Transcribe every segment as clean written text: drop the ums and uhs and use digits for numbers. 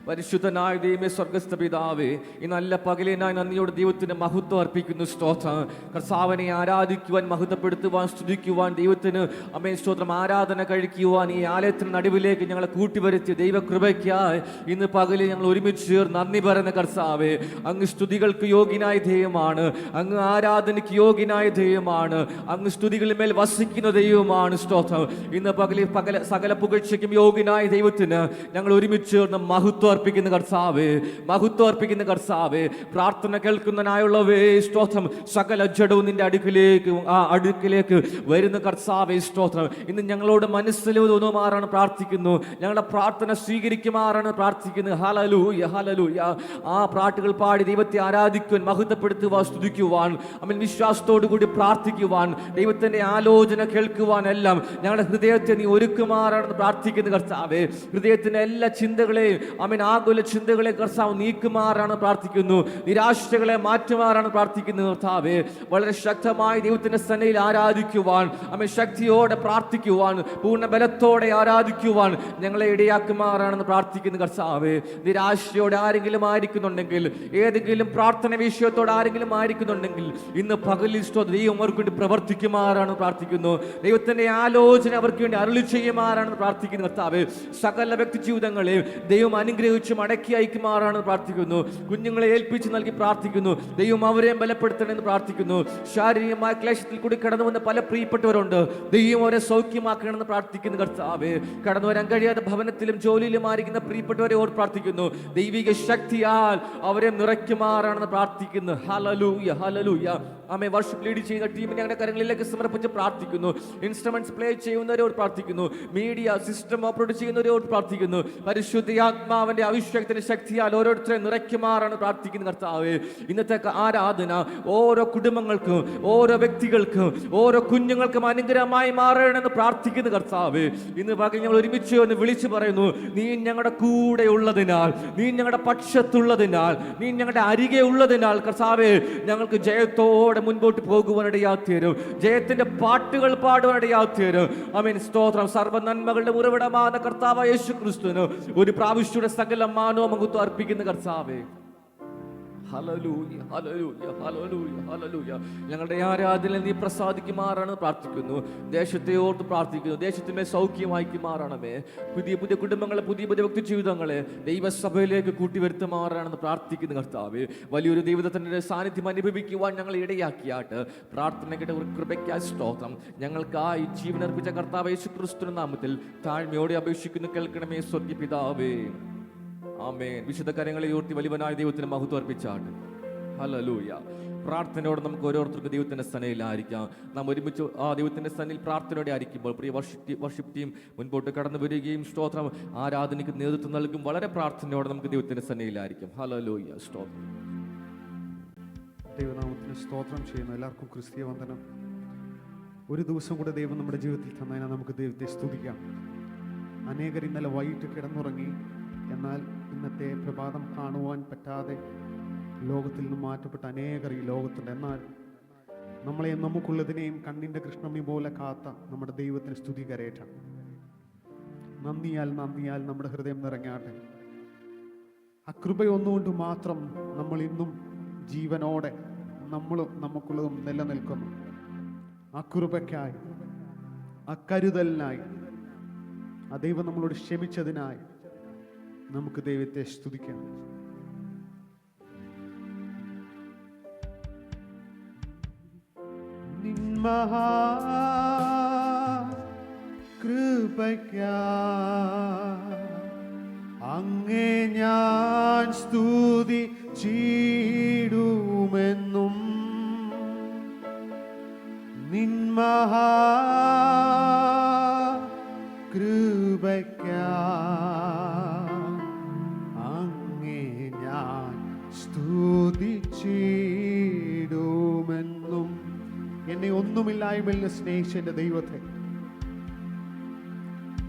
പരിശുദ്ധനായ ദൈവമേ, സ്വർഗ്ഗസ്ഥ പിതാവേ, ഈ നല്ല പകലിനായി നന്ദിയോടെ ദൈവത്തിന് മഹത്വം അർപ്പിക്കുന്നു. സ്തോത്രം. കർത്താവിനെ ആരാധിക്കുവാൻ, മഹത്വപ്പെടുത്തുവാൻ, സ്തുതിക്കുവാൻ, ദൈവത്തിന് അമേൻ സ്തോത്രം ആരാധന കഴിക്കുവാൻ ഈ ആലയത്തിന് നടുവിലേക്ക് ഞങ്ങളെ കൂട്ടിവരുത്തിയ ദൈവകൃപയ്ക്കായി ഇന്ന് പകലിൽ ഞങ്ങൾ ഒരുമിച്ച് ചേർന്ന് നന്ദി പറയുന്ന കർത്താവേ, അങ്ങ് സ്തുതികൾക്ക് യോഗ്യനായ ദൈവമാണ്, അങ്ങ് ആരാധനയ്ക്ക് യോഗ്യനായ ദൈവമാണ്, അങ്ങ് സ്തുതികളിൽ മേൽ വസിക്കുന്ന ദൈവമാണ്. സ്തോത്രം. ഇന്ന് പകലിൽ സകല പുകഴ്ചയ്ക്കും യോഗ്യനായ ദൈവത്തിന് ഞങ്ങൾ ഒരുമിച്ച് ചേർന്ന് മഹത്വം അർപ്പിക്കുന്ന കർത്താവേ, മഹത്വം അർപ്പിക്കുന്ന കർത്താവേ, പ്രാർത്ഥന കേൾക്കുന്നതിനായുള്ളവേ സ്തോത്രം. സകല ജഡവും നിന്റെ അടുക്കിലേക്ക് വരുന്ന കർത്താവേ സ്തോത്രം. ഇന്ന് ഞങ്ങളോട് മനസ്സിലോ തോന്നുമാറാണ് പ്രാർത്ഥിക്കുന്നു, ഞങ്ങളുടെ പ്രാർത്ഥന സ്വീകരിക്കുമാറാണ് പ്രാർത്ഥിക്കുന്നത്. Hallelujah, hallelujah. ആ പാട്ടുകൾ പാടി ദൈവത്തെ ആരാധിക്കുവാൻ, മഹത്വപ്പെടുത്തുവാൻ, സ്തുതിക്കുവാൻ, അവൻ വിശ്വാസത്തോടു കൂടി പ്രാർത്ഥിക്കുവാൻ, ദൈവത്തിന്റെ ആലോചന കേൾക്കുവാൻ എല്ലാം ഞങ്ങളുടെ ഹൃദയത്തെ നീ ഒരുക്കുമാറാണെന്ന് പ്രാർത്ഥിക്കുന്ന കർത്താവേ. ഹൃദയത്തിന്റെ എല്ലാ ചിന്തകളെയും അവൻ ആകുല ചിന്തകളെ കർത്താവ് നീക്കുമാറാണ് പ്രാർത്ഥിക്കുന്നു, നിരാശകളെ മാറ്റുമാറാണ് പ്രാർത്ഥിക്കുന്നത് കർത്താവേ. വളരെ ശക്തമായി ദൈവത്തിന്റെ സന്നിധിയിൽ ആരാധിക്കുവാൻ, അവൻ ശക്തിയോടെ പ്രാർത്ഥിക്കുവാൻ, പൂർണ്ണ ബലത്തോടെ ആരാധിക്കുവാൻ ഞങ്ങളെ ഇടയാക്കുമാറാണെന്ന് പ്രാർത്ഥിക്കുന്ന കർത്താവേ. നിരാശയോടെ ആരെങ്കിലും ആയിരിക്കുന്നുണ്ടെങ്കിൽ, ഏതെങ്കിലും പ്രാർത്ഥന വിഷയത്തോടെ ആരെങ്കിലും ആയിരിക്കുന്നുണ്ടെങ്കിൽ, ഇന്ന് പകലിൽ ദൈവം അവർക്ക് വേണ്ടി പ്രവർത്തിക്കുമാറാണ് പ്രാർത്ഥിക്കുന്നു. ദൈവത്തിന്റെ ആലോചന അവർക്ക് വേണ്ടി അരുളി ചെയ്യുമാറാണ് പ്രാർത്ഥിക്കുന്ന കർത്താവേ. സകല വ്യക്തി ജീവിതങ്ങളെ ദൈവം അനുഗ്രഹിച്ച് മടക്കി അയക്കുമാറാണ് പ്രാർത്ഥിക്കുന്നു. കുഞ്ഞുങ്ങളെ ഏൽപ്പിച്ച് നൽകി പ്രാർത്ഥിക്കുന്നു, ദൈവം അവരെയും ബലപ്പെടുത്തണമെന്ന് പ്രാർത്ഥിക്കുന്നു. ശാരീരികമായ ക്ലേശത്തിൽ കൂടി കടന്നു വന്ന പല പ്രിയപ്പെട്ടവരുണ്ട്, ദൈവം അവരെ സൗഖ്യമാക്കണമെന്ന് പ്രാർത്ഥിക്കുന്നു കർത്താവേ. കടന്നു വരാൻ കഴിയാത്ത ഭവനത്തിലും ജോലിയിലും ആയിരിക്കുന്ന പ്രിയപ്പെട്ടവരെ ഓർ പ്രാർത്ഥിക്കുന്നു, ദൈവിക ശക്തിയാൽ അവരെ നിറയ്ക്കുമാറാണെന്ന് പ്രാർത്ഥിക്കുന്നു. ഹല്ലേലൂയ, ഹല്ലേലൂയ. ആമേൻ. വർഷിപ്പ് ലീഡ് ചെയ്യുന്ന ടീമിനെ ഞങ്ങളുടെ കരങ്ങളിലേക്ക് സമർപ്പിച്ച് പ്രാർത്ഥിക്കുന്നു. ഇൻസ്ട്രുമെന്റ്സ് പ്ലേ ചെയ്യുന്നവരോട് പ്രാർത്ഥിക്കുന്നു, മീഡിയ സിസ്റ്റം ഓപ്പറേറ്റ് ചെയ്യുന്നവരോട് പ്രാർത്ഥിക്കുന്നു. പരിശുദ്ധാത്മാവിന്റെ അഭിഷേകത്തിന്റെ ശക്തിയാൽ ഓരോരുത്തരെ നിറയ്ക്കുമാറാണ് പ്രാർത്ഥിക്കുന്ന കർത്താവേ. ഇന്നത്തെ ആരാധന ഓരോ കുടുംബങ്ങൾക്കും, ഓരോ വ്യക്തികൾക്കും, ഓരോ കുഞ്ഞുങ്ങൾക്കും അനുഗ്രഹമായി മാറണമെന്ന് പ്രാർത്ഥിക്കുന്ന കർത്താവേ. ഇന്ന് പകൽ ഞങ്ങൾ ഒരുമിച്ച് ഒന്ന് വിളിച്ചു പറയുന്നു, നീ ഞങ്ങളുടെ കൂടെ ഉള്ളതിനാൽ, നീ ഞങ്ങളുടെ പക്ഷത്തുള്ളതിനാൽ, നീ ഞങ്ങളുടെ അരികെ ഉള്ളതിനാൽ കർത്താവേ, ഞങ്ങൾക്ക് ജയത്തോടെ മുൻപോട്ട് പോകുവാനിടയാത്തരും, ജയത്തിന്റെ പാട്ടുകൾ പാടുവാനിടയാത്തരും. ആമേൻ. സ്തോത്രം. സർവ്വ നന്മകളുടെ ഉറവിടமான കർത്താവായ യേശു ക്രിസ്തുവിന് ഒരു പ്രാവശ്യയുടെ സകല മാനവ മഹത്വം അർപ്പിക്കുന്ന കർത്താവേ. ഹല്ലേലൂയ, ഹല്ലേലൂയ, ഹല്ലേലൂയ, ഹല്ലേലൂയ. ഞങ്ങളുടെ ആരാധന നീ പ്രസാദിക്കുമാറാണ് പ്രാർത്ഥിക്കുന്നു. ദേശത്തെ ഓർത്ത് പ്രാർത്ഥിക്കുന്നു, ദേശത്തിന്മേൽ സൗഖ്യമായിക്കുമാറാണമേ. പുതിയ പുതിയ കുടുംബങ്ങളെ, പുതിയ പുതിയ വ്യക്തി ജീവിതങ്ങളെ ദൈവസഭയിലേക്ക് കൂട്ടിവരുത്തുമാറാണെന്ന് പ്രാർത്ഥിക്കുന്നു കർത്താവേ. വലിയൊരു ദൈവത്തിന്റെ സാന്നിധ്യം അനുഭവിക്കുവാൻ ഞങ്ങൾ ഇടയാക്കിയാട്ട് പ്രാർത്ഥനയുടെ ഒരു കൃപയ്ക്കായി സ്തോത്രം. ഞങ്ങൾക്കായി ജീവനർപ്പിച്ച കർത്താവ് യേശു ക്രിസ്തുവിന്റെ നാമത്തിൽ താഴ്മയോടെ അപേക്ഷിക്കുന്നു, കേൾക്കണമേ സ്വർഗ്ഗീയ പിതാവേ. ആമേൻ. വിശുദ്ധ കരങ്ങളെ ഉയർത്തി വലിയവനായ ദൈവത്തിന് മഹത്വം അർപ്പിച്ചാട്ട്. ഹല്ലേലൂയ. പ്രാർത്ഥനയോടെ നമുക്ക് ഓരോരുത്തർക്കും ദൈവത്തിന്റെ സന്നിധിയിലായിരിക്കാം. നാം ഒരുമിച്ച് ആ ദൈവത്തിന്റെ സന്നിധിയിൽ പ്രാർത്ഥനയോടെ ആയിരിക്കുമ്പോൾ പ്രിയ വർഷിപ്പ് ടീം മുൻപോട്ട് കടന്നു വരികയും സ്തോത്രം ആരാധനയ്ക്ക് നേതൃത്വം നൽകും. വളരെ പ്രാർത്ഥനയോടെ നമുക്ക് ദൈവത്തിന്റെ സന്നിധിയിലായിരിക്കും. ഹല്ലേലൂയ. സ്തോത്രം. ദൈവനാമത്തിന് സ്തോത്രം ചെയ്യുന്നു. എല്ലാവർക്കും ക്രിസ്തീയ വന്ദനം. ഒരു ദിവസം കൂടെ ദൈവം നമ്മുടെ ജീവിതത്തിൽ തന്നതിനാൽ നമുക്ക് ദൈവത്തെ സ്തുതിക്കാം. അനേകർ ഇന്നലെ വൈകിട്ട് കിടന്നുറങ്ങി, എന്നാൽ ഇന്നത്തെ പ്രഭാതം കാണുവാൻ പറ്റാതെ ലോകത്തിൽ നിന്നും മാറ്റപ്പെട്ട അനേകർ ഈ ലോകത്തുണ്ട്. എന്നാൽ നമ്മളെയും നമുക്കുള്ളതിനെയും കണ്ണിൻ്റെ കൃഷ്ണമണി പോലെ കാത്ത നമ്മുടെ ദൈവത്തിന് സ്തുതി കരയറ്റാം. നന്ദിയാൽ നമ്മുടെ ഹൃദയം നിറഞ്ഞാട്ടെ. ആ കൃപയൊന്നുകൊണ്ട് മാത്രം നമ്മൾ ഇന്നും ജീവനോടെ നമ്മളും നമുക്കുള്ളതും നിലനിൽക്കുന്നു. ആ കൃപയ്ക്കായി, ആ കരുതലിനായി, ആ ദൈവം നമ്മളോട് ക്ഷമിച്ചതിനായി നമുക്ക് ദൈവത്തെ സ്തുതിക്കാം. നിന്മഹാ കൃപയ്ക്കായി അങ്ങേ ഞാൻ സ്തുതിച്ചിടുമെന്നും, നിന്മഹാ കൃപയ്ക്കായി സ്തുതിച്ചിടുമെന്നും. എന്നെ ഒന്നുമില്ലായ്മയിൽ സ്നേഹിച്ച എൻ്റെ ദൈവത്തെ,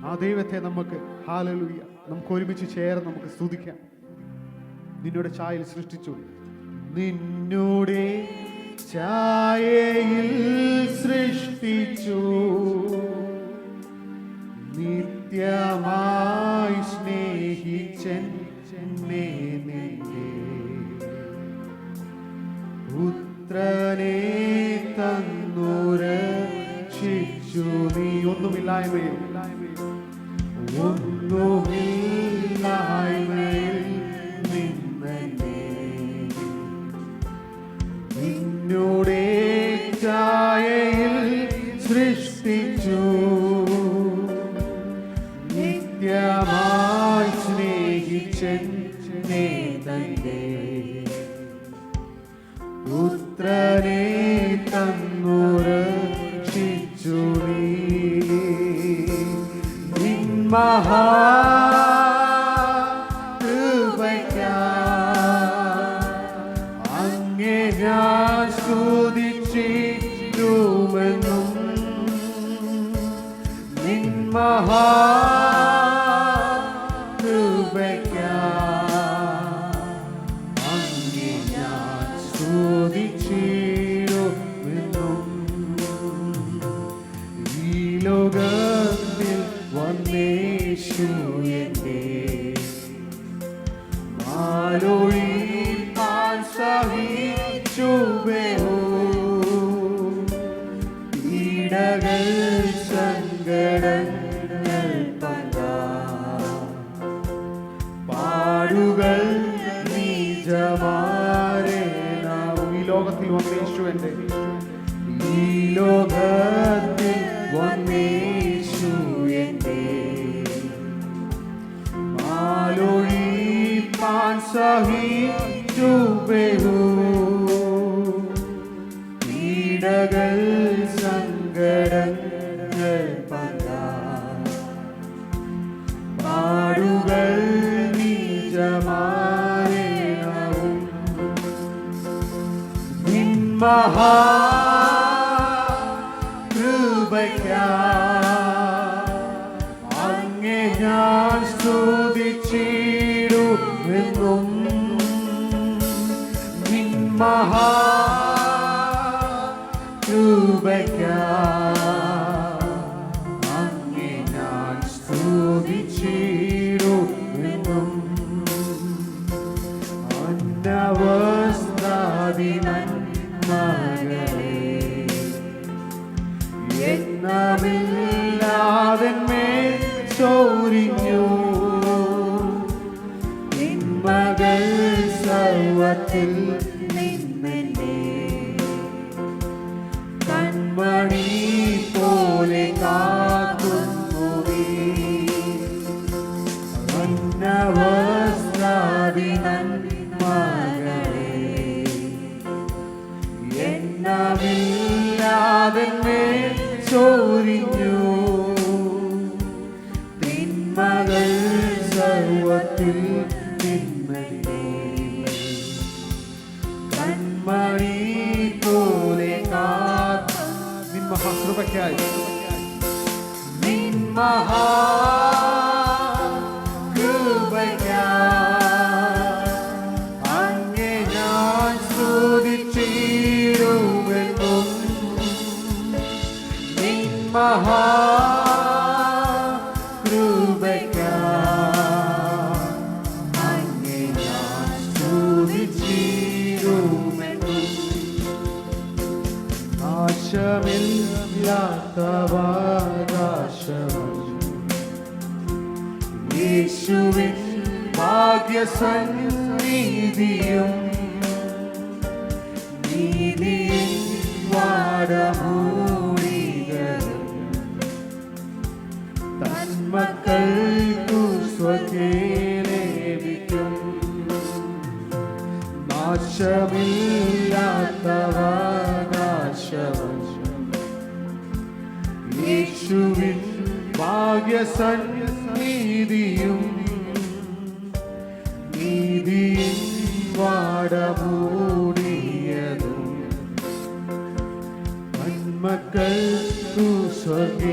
ആ ദൈവത്തെ നമുക്ക് ഹല്ലേലൂയ നമുക്ക് ഒരുമിച്ച് ചേർന്ന് നമുക്ക് സ്തുതിക്കാം. നിന്നോട് ഛായയിൽ സൃഷ്ടിച്ചു, നിന്നോടെ ഛായയിൽ സൃഷ്ടിച്ചു, നിത്യമായി സ്നേഹിച്ചൻ സൃഷ്ടിച്ചു നീ ഒന്നുമില്ലായ്മയിൽ നിന്നെ നിന്നോടേ ഛായയിൽ സൃഷ്ടിച്ചു നിത്യമായി സ്നേഹിച്ചെന്നെ തന്നെ പുത്രനെ തന്നു രക്ഷിച്ചു നീ മഹാകൃപയ്ക്കായി അങ്ങേ ഞാൻ സ്തുതിച്ചിടുമെന്നും നിൻ മഹാകൃപയ്ക്കായി അങ്ങേ ഞാൻ സ്തുതിച്ചിടുമെന്നും ഈ ലോകത്തിൽ വന്നേശു എന്നെ മാലൊഴിപ്പാൻ സഹിച്ചു പീഡകൾ സങ്കടങ്ങൾ പാടുകൾ നീജമാരെ ഈ ലോകത്തിൽ വന്നേശു എന്റെ ഈ ലോകത്തിൽ വന്നേശു എന്റെ മാലൊഴിപ്പാൻ സഹിച്ചു പീഡകൾ സങ്കടങ്ങൾ പാടുകൾ നീജമാരേണവും നിൻ മഹാകൃപയ്ക്കായി അങ്ങേ ഞാൻ സ്തുതിച്ചിടുമെന്നും നിൻ മഹാകൃപയ്ക്കായി അങ്ങേ ഞാൻ സ്തുതിച്ചിടുമെന്നും അന്നവസ്ഥാദിനന്മകളെ എന്നമില്ലാതെന്മേൽ ചോരിഞ്ഞു നിന്മകൾ സർവത്തിൽ നിന്നെ കൺമണി പോലെ കാക്കുന്നു നീ അന്നവസ്ഥാദിനന്മകളെ എന്നമില്ലാതെന്മേൽ ചോരിഞ്ഞു തിന്മകൾ സർവത്തിൽ നിന്നെ കൺമണി പോലെ കാത്തു നിൻ മഹാകൃപയ്ക്കായി നിൻ മഹാകൃപയ്ക്കായി അങ്ങേ ഞാൻ സ്തുതിച്ചിടുമെന്നും നിൻ മഹാകൃപയ്ക്കായി അങ്ങേ ഞാൻ സ്തുതിച്ചിടുമെന്നും നാശമില്ലാത്തവകാശം യേശുവിൻ ഭാഗ്യസന്നിധിയും നീതിയിൻ വാടമൂടികളും തന്മക്കൾക്കു സ്വകേലേവിക്കും നാശമില്ലാത്തവകാശവും യേശുവിൻ ഭാഗ്യസന്നിധിയും നീതിയിൻ വാടമൂടിയതും നന്മക്കൾക്കു സ്വർഗ്ഗേലേവിക്കും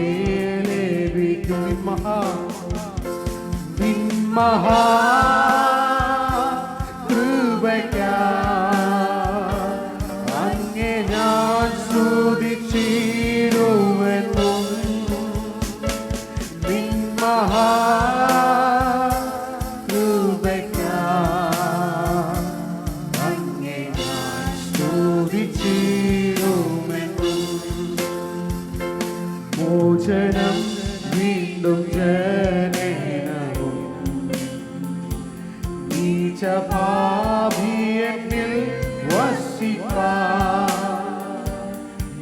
നിൻ മഹാകൃപയ്ക്കായി അങ്ങേ ഞാൻ സ്തുതിച്ചിടുമെന്നും നിൻ മഹാകൃപയ്ക്കായി അങ്ങേ ഞാൻ സ്തുതിച്ചിടുമെന്നും മോചനം വീണ്ടും ജനനവും നീചപാപിയനിൽ വസിപ്പാൻ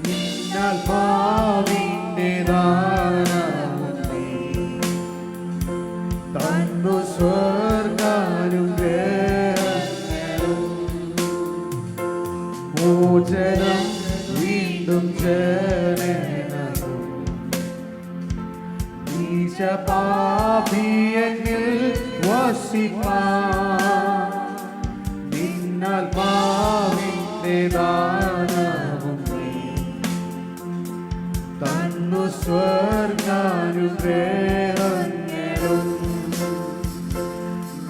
നിന്നാൽ ഭാവിന്റെ ദാനവും നീ തന്നു സ്വർഗാനുഗ്രഹങ്ങളും മോചനം വീണ്ടും ജനനവും നീചപാപിയനിൽ വസിപ്പാൻ നിന്നാൽ ഭാവിന്റെ ദാനവും നീ തന്നു സ്വർഗാനുഗ്രഹങ്ങളും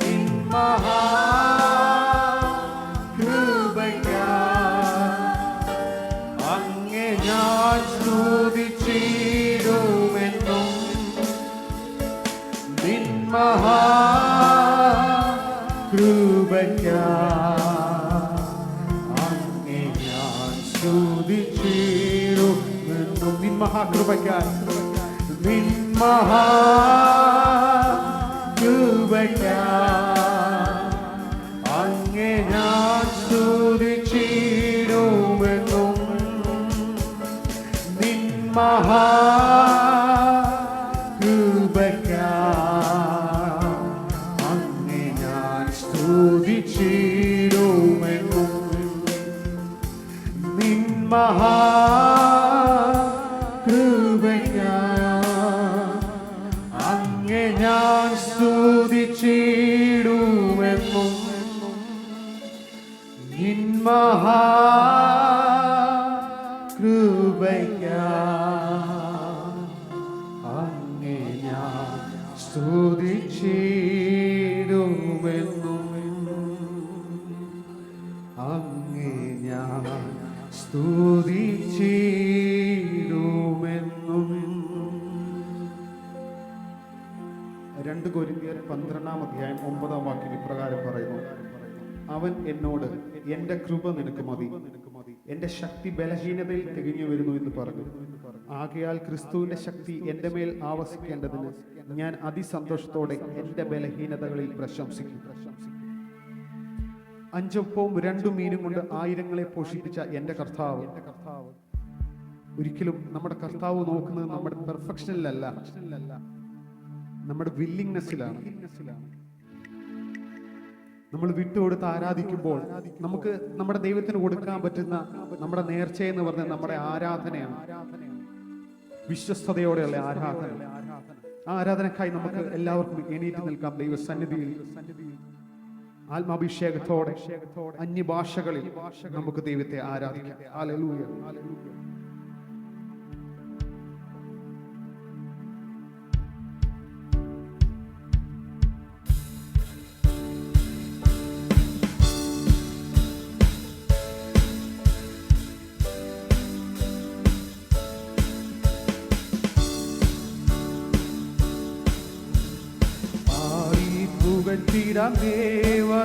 നിൻ മഹാകൃപയ്ക്കായി അങ്ങേ ഞാൻ സ്തുതിച്ചിടുമെന്നും നിൻ മഹാകൃപയ്ക്കായി അങ്ങേ ഞാൻ സ്തുതിച്ചിടുമെന്നും നിൻ മഹാകൃപയ്ക്കായി നിൻ മഹാകൃപയ്ക്കായി അങ്ങേ ഞാൻ സ്തുതിച്ചിടുമെന്നും നിൻ മഹാകൃപയ്ക്കായി അങ്ങേ ഞാൻ സ്തുതിച്ചിടുമെന്നും നിൻ മഹാകൃപയ്ക്കായി അങ്ങേ ഞാൻ സ്തുതിച്ചിടുമെന്നും നിൻ മഹാകൃപയ്ക്കായി അങ്ങേ ഞാൻ സ്തുതിച്ചിടുമെന്നും അങ്ങേ ഞാൻ സ്തുതിച്ചിടുമെന്നും. 2 കൊരിന്ത്യർ 12-ാം അധ്യായം 9-ാം വാക്യം ഇപ്രകാരം പറയുന്നു, അവൻ എന്നോട് എന്റെ കൃപ നിനക്ക് മതി, എന്റെ ശക്തി ബലഹീനതയിൽ തികഞ്ഞു വരുന്നു എന്ന് പറഞ്ഞു. ആകയാൽ ക്രിസ്തുവിന്റെ ശക്തി എന്റെ മേൽ ആവസിക്കേണ്ടതിന് ഞാൻ അതിസന്തോഷത്തോടെ എന്റെ ബലഹീനതകളിൽ പ്രശംസിക്കും. 5 അപ്പവും 2 മീനും കൊണ്ട് 1000-ങ്ങളെ പോഷിപ്പിച്ച എന്റെ കർത്താവ് ഒരിക്കലും നമ്മുടെ കർത്താവ് നോക്കുന്നത് നമ്മുടെ പെർഫെക്ഷനിലല്ല, നമ്മുടെ വില്ലിങ്നെസ്സിലാണ്. നമ്മൾ വിട്ടുകൊടുത്ത് ആരാധിക്കുമ്പോൾ നമുക്ക് നമ്മുടെ ദൈവത്തിന് കൊടുക്കാൻ പറ്റുന്ന നമ്മുടെ നേർച്ച എന്ന് പറഞ്ഞാൽ നമ്മുടെ ആരാധനയാണ്, വിശ്വസ്തയോടെയുള്ള ആരാധന. ആ ആരാധനക്കായി നമുക്ക് എല്ലാവർക്കും എണീറ്റ് നിൽക്കാം ദൈവസന്നിധിയിൽ. ആത്മാഭിഷേകത്തോടെ അന്യഭാഷകളിൽ നമുക്ക് ദൈവത്തെ ആരാധിക്കാം. ഹല്ലേലൂയ.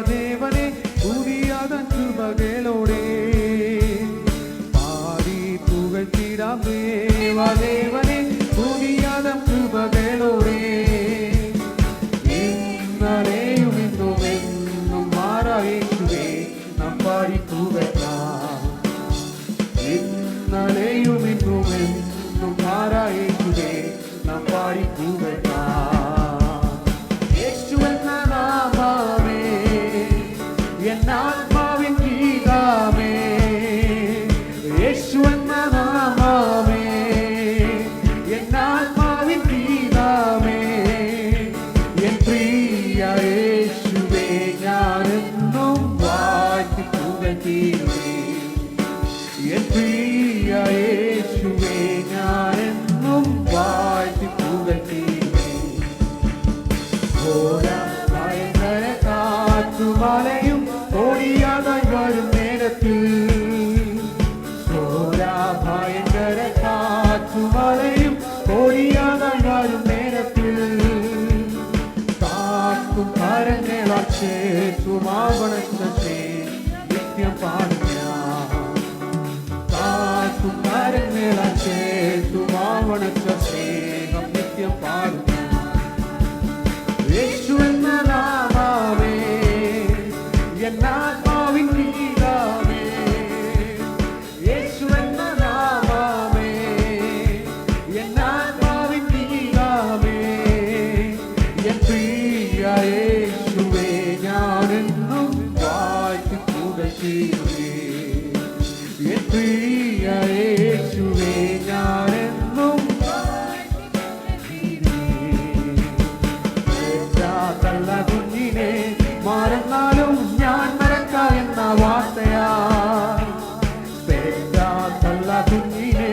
ദേവനെ പുതിയതൻ കൃപകളോടെ പാടി പുകഴ്ത്തിടാം ദേവനെ പുതിയതൻ കൃപകളോടെ ഇന്നലെയും ഇന്നും എന്നും മാറായേക്കുവേ നാം പാടി പുകഴ്ത്താം. ഇന്നലെയും ഇന്നും എന്നും മാറായേക്കുവേ നാം പാടി പുകഴ്ത്താം. എന്നാത്മാവിൻ ഗീതമേ യേശു എന്ന നാമമേ, എന്നാത്മാവിൻ ഗീതമേ എൻ പ്രിയ യേശുവേ ഞാനെന്നും വാഴ്ത്തി പുകഴ്ത്തിടുമേ. എൻ പ്രിയ യേശുവേ ഞാനെന്നും വാഴ്ത്തി പുകഴ്ത്തിടുമേ. ഭയങ്കര കാറ്റുമലയും ഓടിയാതായി വരും നേരത്തിൽ, ഭയങ്കര കാറ്റുമലയും ഓടിയാതായി വരും നേരത്തിൽ കാക്കും കരങ്ങളാൽ ചേർത്തുമാവണത്തെ നിത്യം പാടുക. കാക്കും കരങ്ങളാൽ ചേർത്തുമാവ പണച്ച സ്നേഹം നിത്യം പാടും. യേശു എന്ന നാമമേ എന്നാത്മാവിൻ ഗീതമേ, യേശു എന്ന നാമമേ എന്നാത്മാവിൻ ഗീതമേ, എൻ പ്രിയ യേശുവേ ഞാനെന്നും വാഴ്ത്തി പുകഴ്ത്തിയിടുവേ. എൻ പ്രിയ യേശുവേ ഞാനെന്നും തള്ള കുഞ്ഞിനെ മറന്നാലും ഞാൻ മറക്ക എന്ന വാർത്തയാ. തള്ള കുഞ്ഞിനെ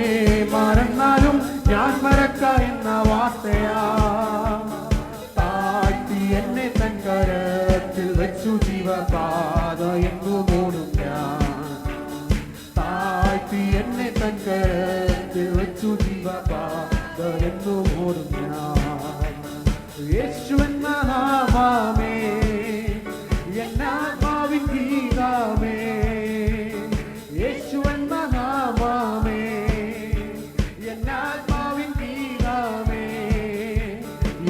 മറന്നാലും ഞാൻ മറക്ക എന്ന വാർത്തയാ. താഴ്ത്തി എന്നെ തൻ കരത്തിൽ വെച്ചു ജീവപാത എന്നു മൂടും ഞാൻ. താഴ്ത്തി എന്നെ തൻ കരത്തിൽ വെച്ചു ജീവപാത എന്നു മൂടും ഞാൻ. യേശു എന്ന നാമമേ എന്നാത്മാവിൻ ഗീതമേ, യേശു എന്ന നാമമേ എന്നാത്മാവിൻ ഗീതമേ,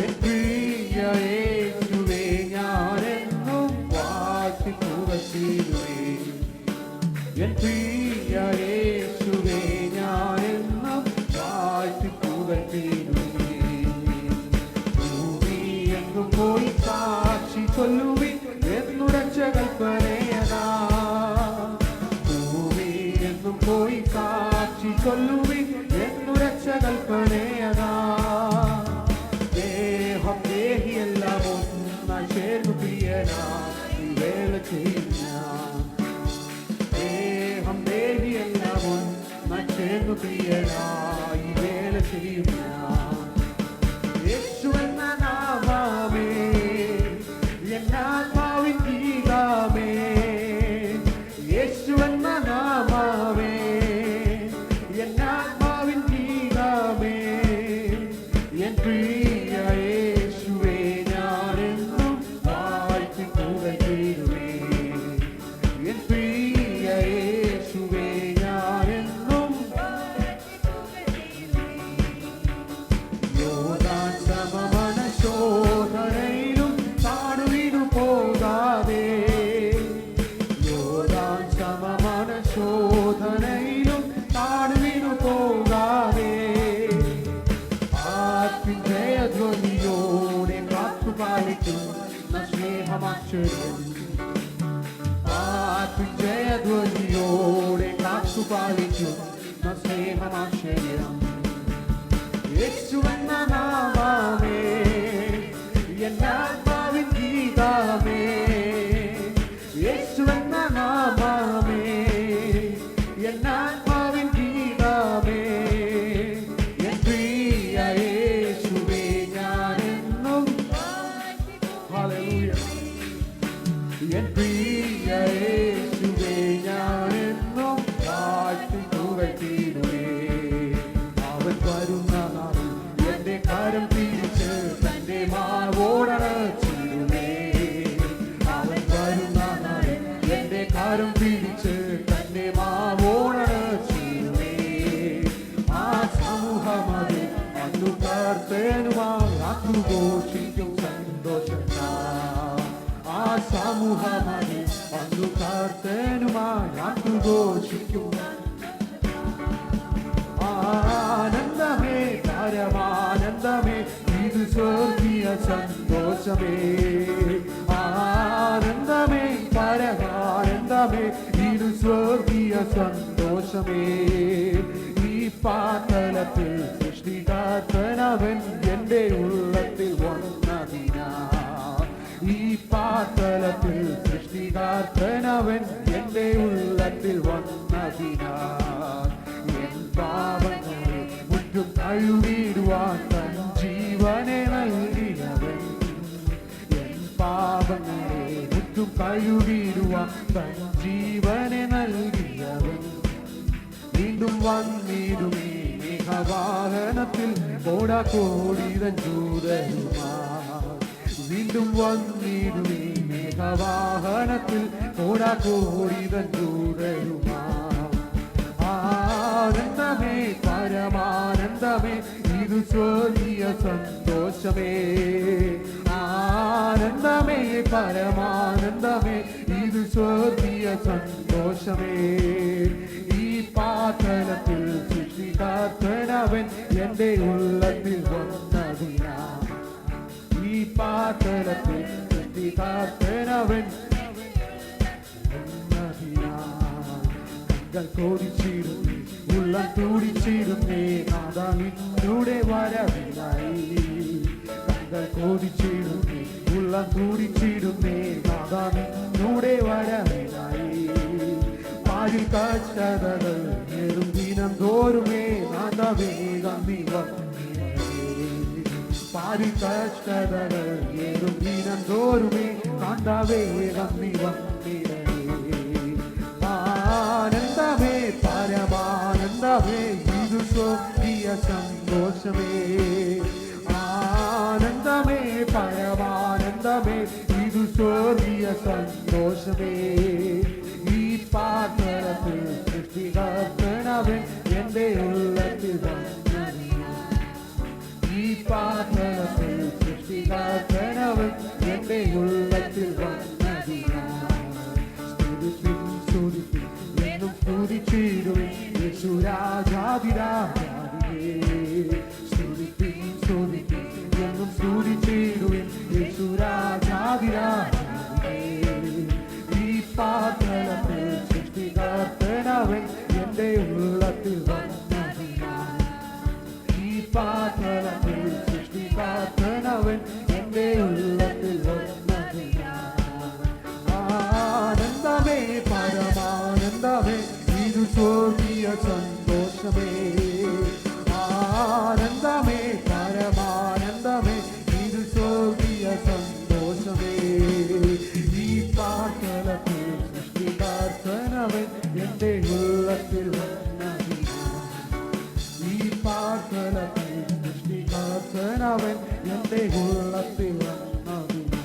എൻ പ്രിയ യേശുവേ ഞാനെന്നും വാഴ്ത്തി പുകഴ്ത്തിയിടുവേ. എൻ പ്രിയ യേശുവേ ഞാനെന്നും വാഴ്ത്തി പുകഴ്ത്തിയിടുവേ. ഭൂമിയെങ്ങും പോയി സാക്ഷി ചൊല്ലുവിൻ എന്നുരച്ച കൽപ്പനയതാ. ഭൂമിയെങ്ങും പോയി സാക്ഷി ചൊല്ലുവിൻ എന്നുരച്ച കൽപ്പനയതാ. ദേഹം ദേഹിയെല്ലാം ഒന്നായി ചേർന്നു പ്രിയനാ ഈ വേല ചെയ്യും ഞാൻ. ദേഹം ദേഹിയെല്ലാം ഒന്നായി ചേർന്നു പ്രിയനാ ഈ വേല ചെയ്യും ഞാൻ. യേശു എന്ന നാമമേ എന്നാത്മാവിൻ ഗീതമേ, യേശു എന്ന നാമമേ എന്നാത്മാവിൻ ഗീതമേ, എൻ പ്രിയ യേശുവേ ഞാനെന്നും വാഴ്ത്തി പുകഴ്ത്തിയിടുവേ. എൻ പ്രിയ യേശുവേ ഞാനെന്നും യോർദാൻ സമമന ശോധനയിലും താണുവീണു പോകാതെ, യോർദാൻ സമമന ശോധനയിലും താണുവീണു പോകാതെ, ആത്മിൻ ജയധ്വനിയോടെ കാത്തുപാലിക്കുന്ന സ്നേഹമാശ്ചര്യം. ആത്മിൻ ജയധ്വനിയോടെ കാത്തുപാലിക്കുന്ന സ്നേഹമാശ്ചര്യം. യേശു എന്ന നാമമേ എന്നാത്മാവിൻ ഗീതമേ, യേശു എന്ന നാമമേ എന്നാത്മാവിൻ ഗീതമേ, എൻ പ്രിയ യേശുവേ ഞാനെന്നും ഹല്ലേലൂയ. എൻ പ്രിയ യേശുവേ ഞാനെന്നും വാഴ്ത്തി പുകഴ്ത്തിയിടുവേ. അവൻ വരുന്ന നാളിൽ എന്റെ കരം പിടിച്ച് തന്റെ മാവോടണച്ചിടുവേ. അവൻ വരുന്ന നാളിൽ എന്റെ കരം പിടിച്ച് തന്റെ മാവോടണച്ചിടുവേ. ആ സമൂഹമതിൽ അന്നു കർത്തനുമായി ആഘോഷിക്കും സന്തോഷം. ആ സമൂഹമതിൽ അന്നു കർത്തനുമായി ആഘോഷിക്കും ആനന്ദമേ പരമാനന്ദമേ ഇത് സ്വർഗീയ സന്തോഷമേ. ആനന്ദമേ പരമാനന്ദമേ ഇത് സ്വർഗീയ സന്തോഷമേ. ഈ പാതലത്തിൽ സൃഷ്ടികർത്തനവൻ എൻ്റെ ഉള്ളത്തിൽ വന്നതിനാ. ഈ പാതലത്തിൽ സൃഷ്ടികർത്തനവൻ എൻ്റെ ഉള്ളത്തിൽ വന്നതിനാ. എൻ പാപങ്ങളെ മുറ്റും കഴുകിടുവാൻ തൻ ജീവനെ നൽകിയവൻ. എൻ പാപങ്ങളെ മുറ്റും കഴുകിടുവാൻ തൻ ജീവനെ നൽകിയവൻ. വീണ്ടും വന്നിടുമേ മേഘവാഹനത്തിൽ കോടാകോടിതൻ ദൂതരുമാ. വീണ്ടും വന്നിടുമേ മേഘവാഹനത്തിൽ കോടാകോടിതൻ ദൂതരുമാ. ആനന്ദമേ പരമാനന്ദമേ ഇത് സ്വർഗീയ സന്തോഷമേ. ആനന്ദമേ പരമാനന്ദമേ ഇത് സ്വർഗീയ സന്തോഷമേ. ഈ പാതലത്തിൽ സൃഷ്ടികർത്തനവൻ എൻ്റെ ഉള്ളത്തിൽ വന്നതിനാ. ഈ പാതലത്തിൽ സൃഷ്ടികർത്തനവൻ കോടിച്ചിരുന്നേ ഉള്ളം തുടിച്ചിരുന്നേ നാദാ നിന്നൂടെ വരവിനായി. കങ്ങൾ കോടിച്ചിരുന്നേ ഉള്ളം തുടിച്ചിരുന്നേ നാദാ നിന്നൂടെ വരവിനായി. പാരിൽ കഷ്ടതകൾ ഏറും ദിനം തോറുമേ നാദാ വേഗം നീ വന്നേ. പാരിൽ കഷ്ടതകൾ ഏറും ദിനം തോറുമേ നാദാ വേഗം നീ വന്നേ. ആനന്ദമേ പരമാനന്ദമേ ഇത് സ്വർഗീയ സന്തോഷമേ. ആനന്ദമേ പരമാനന്ദമേ ഇത് സ്വർഗീയ സന്തോഷമേ. ഈ പാതലത്തിൽ സൃഷ്ടികർത്തനവൻ എൻ്റെ ഉള്ളത്തിൽ വന്നതിനാ. ഈ പാതലത്തിൽ സൃഷ്ടികർത്തനവൻ എൻ്റെ ഉള്ളത്തിൽ വന്നതിനാ. എന്നും സ്തുതിച്ചിടുവിൻ യേശുരാജാധിരാജാവിനെ. സ്തുതിപ്പിൻ സ്തുതിപ്പിൻ എന്നും സ്തുതിച്ചിടുവിൻ യേശുരാജാധിരാജാവിനെ. ഈ പാതലത്തിൽ സൃഷ്ടികർത്തനവൻ എൻ്റെ ഉള്ളത്തിൽ വന്നതിനാ. ഈ പാതലത്തിൽ സൃഷ്ടികർത്തനവൻ എൻ്റെ ഉള്ളത്തിൽ വന്നതിനാ. ആനന്ദമേ പരമാനന്ദമേ ഇത് സ്വർഗീയ സന്തോഷമേ. ആനന്ദമേ പരമാനന്ദമേ ഇത് സ്വർഗീയ സന്തോഷമേ. ഈ പാതലത്തിൽ സൃഷ്ടികർത്തനവൻ എൻ്റെ ഉള്ളത്തിൽ വന്നതിനാ. ഈ പാതലത്തിൽ സൃഷ്ടികർത്തനവൻ എൻ്റെ ഉള്ളത്തിൽ വന്നതിനാ.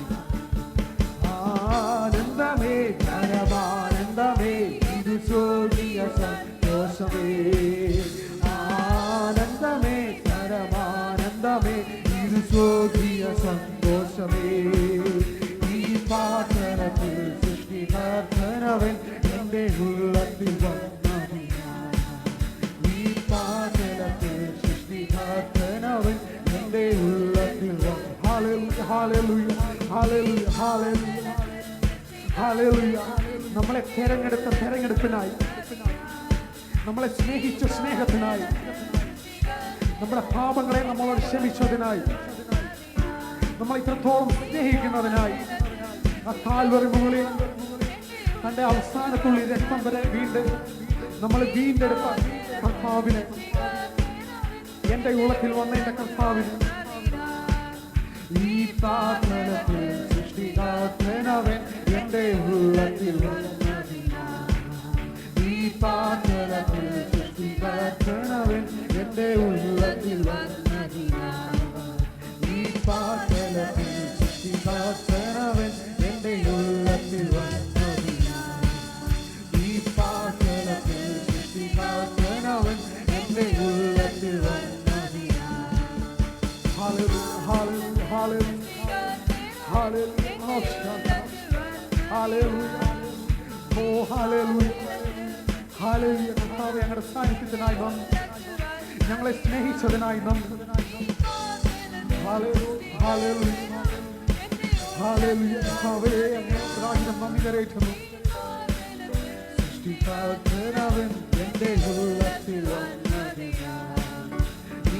ആനന്ദമേ പരമാനന്ദമേ ഇത് സ്വർഗീയ സന്തോഷമേ. ആനന്ദമേ പരമാനന്ദമേ ഇത് സ്വർഗീയ സന്തോഷമേ. ഈ പാതലത്തിൽ സൃഷ്ടികർത്തനവൻ എൻ്റെ ഉള്ളത്തിൽ വന്നതിനാ. ഈ പാതലത്തിൽ സൃഷ്ടികർത്തനവൻ എൻ്റെ ഉള്ളത്തിൽ വന്നു. ഹല്ലേലൂയ ഹല്ലേലൂയ ഹല്ലേലൂയ ഹല്ലേലൂയ. നമ്മളെ തെരഞ്ഞെടുപ്പിനായി, നമ്മളെ സ്നേഹിച്ച സ്നേഹത്തിനായി, നമ്മുടെ പാപങ്ങളെ നമ്മളോട് ക്ഷമിച്ചതിനായി, നമ്മളെ ഇത്രത്തോളം സ്നേഹിക്കുന്നതിനായി ആ കാൽവറി മുകളിൽ തന്റെ അവസാനത്തുള്ളി രക്തം വരെ നമ്മൾ വീണ്ടെടുത്ത കർത്താവിനെ, എന്റെ ഉള്ളത്തിൽ വന്ന എന്റെ കർത്താവിനെ. ഈ പാതലത്തിൽ സൃഷ്ടികർത്തനവൻ എൻ്റെ ഉള്ളത്തിൽ വന്നതിനാ. ഈ പാതലത്തിൽ സൃഷ്ടികർത്തനവൻ എൻ്റെ ഉള്ളത്തിൽ വന്നതിനാ. ഈ പാതലത്തിൽ സൃഷ്ടികർത്തനവൻ എൻ്റെ ഉള്ളത്തിൽ വന്നതിനാ. ഈ പാതലത്തിൽ സൃഷ്ടികർത്തനവൻ എൻ്റെ ഉള്ളത്തിൽ വന്നതിനാ. ഹല്ലേലൂയ ഹല്ലേലൂയ ഹല്ലേലൂയ ഹല്ലേലൂയ. ഓ ഹല്ലേലൂയ ഹല്ലേലൂയ. കർത്താവേ, ഞങ്ങളുടെ സാന്നിധ്യത്തിനായി നന്ദി, ഞങ്ങളെ സ്നേഹിച്ചതിനായി നന്ദി. ഹല്ലേലൂയ ഹല്ലേലൂയ ഹല്ലേലൂയ. കർത്താവേ, അങ്ങേക്ക് നന്ദി കരയറ്റുന്നു. സൃഷ്ടികർത്തനവൻ എൻ്റെ ഉള്ളത്തിൽ വന്നതിനാ.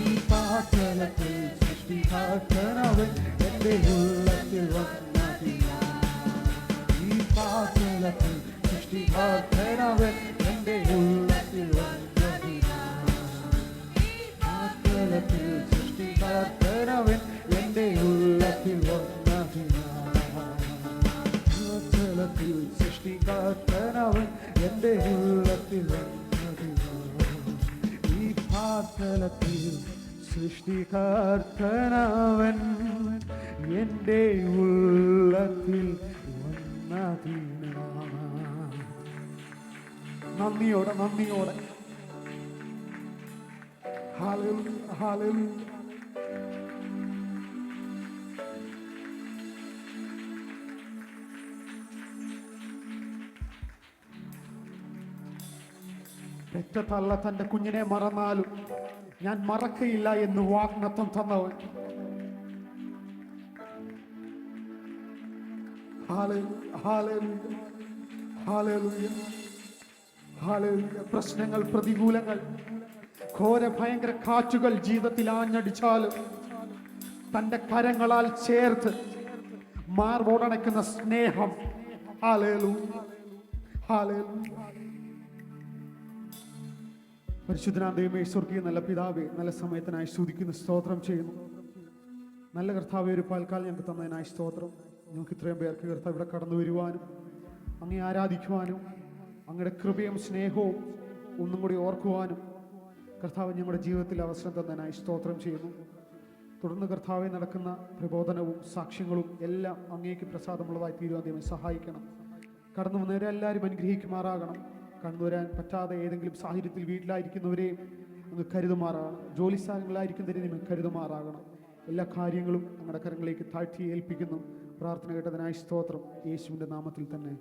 ഈ പാതലത്തിൽ സൃഷ്ടികർത്തനവൻ എൻ്റെ ഉള്ളത്തിൽ വന്നതിനാ. ഈ പാതലത്തിൽ സൃഷ്ടികർത്തനവൻ എൻ്റെ ഉള്ളത്തിൽ വന്നതിനാ. പാതലത്തിൽ സൃഷ്ടികർത്തനവൻ എൻ്റെ ഉള്ളത്തിൽ വന്നതിനാ. പാതലത്തിൽ സൃഷ്ടികർത്തനവൻ എൻ്റെ ഉള്ളത്തിൽ വന്നതിനാ. ഈ പാതലത്തിൽ സൃഷ്ടികർത്തനവൻ എൻ്റെ ഉള്ളത്തിൽ വന്നതിനാ. നന്ദിയോടെ ഹല്ലേലൂയ, ഹല്ലേലൂയ. പെറ്റ തള്ള തന്റെ കുഞ്ഞിനെ മറന്നാലും ഞാൻ മറക്കയില്ല എന്ന് വാഗ്ദത്തം തന്നവൻ. ഹല്ലേലൂയ, ഹല്ലേലൂയ, ഹല്ലേലൂയ, ഹല്ലേലൂയ. പ്രശ്നങ്ങൾ, പ്രതികൂലങ്ങൾ, ഘോര ഭയങ്കര കാറ്റുകൾ ജീവിതത്തിൽ ആഞ്ഞടിച്ചാലും തന്റെ കരങ്ങളാൽ ചേർത്ത് മാർവോടണയ്ക്കുന്ന സ്നേഹം. Hallelujah, hallelujah. പരിശുദ്ധനായ ദൈവമേ, സ്വർഗീയ നല്ല പിതാവേ, നല്ല സമയത്തിനായി സ്തുതിക്കുന്നു, സ്തോത്രം ചെയ്യുന്നു. നല്ല കർത്താവേ, ഒരു പാൽക്കാലം ഞങ്ങൾക്ക് തന്നതിനായി സ്തോത്രം. ഞങ്ങൾക്ക് ഇത്രയും പേർക്ക് കർത്താവ് ഇവിടെ കടന്നു വരുവാനും അങ്ങേ ആരാധിക്കുവാനും അങ്ങയുടെ കൃപയും സ്നേഹവും ഒന്നും കൂടി ഓർക്കുവാനും കർത്താവ് ഞങ്ങളുടെ ജീവിതത്തിൽ അവസരം തന്നതിനായി സ്തോത്രം ചെയ്യുന്നു. തുടർന്ന് കർത്താവെ നടക്കുന്ന പ്രബോധനവും സാക്ഷ്യങ്ങളും എല്ലാം അങ്ങേക്ക് പ്രസാദമുള്ളതായി തീരുവാൻ ദൈവം സഹായിക്കണം. കടന്നു വന്നവരെല്ലാവരും അനുഗ്രഹിക്കുമാറാകണം. കടന്നുവരാൻ പറ്റാതെ ഏതെങ്കിലും സാഹചര്യത്തിൽ വീട്ടിലായിരിക്കുന്നവരെയും അങ്ങ് കരുതുമാറാകണം. ജോലി സ്ഥലങ്ങളിലായിരിക്കുന്നവരെയും കരുതുമാറാകണം. എല്ലാ കാര്യങ്ങളും ഞങ്ങളുടെ കരങ്ങളിലേക്ക് താഴ്ത്തി ഏൽപ്പിക്കുന്നു. പ്രാർത്ഥന കേട്ടതിനായി സ്തോത്രം. യേശുവിൻ്റെ നാമത്തിൽ തന്നെ.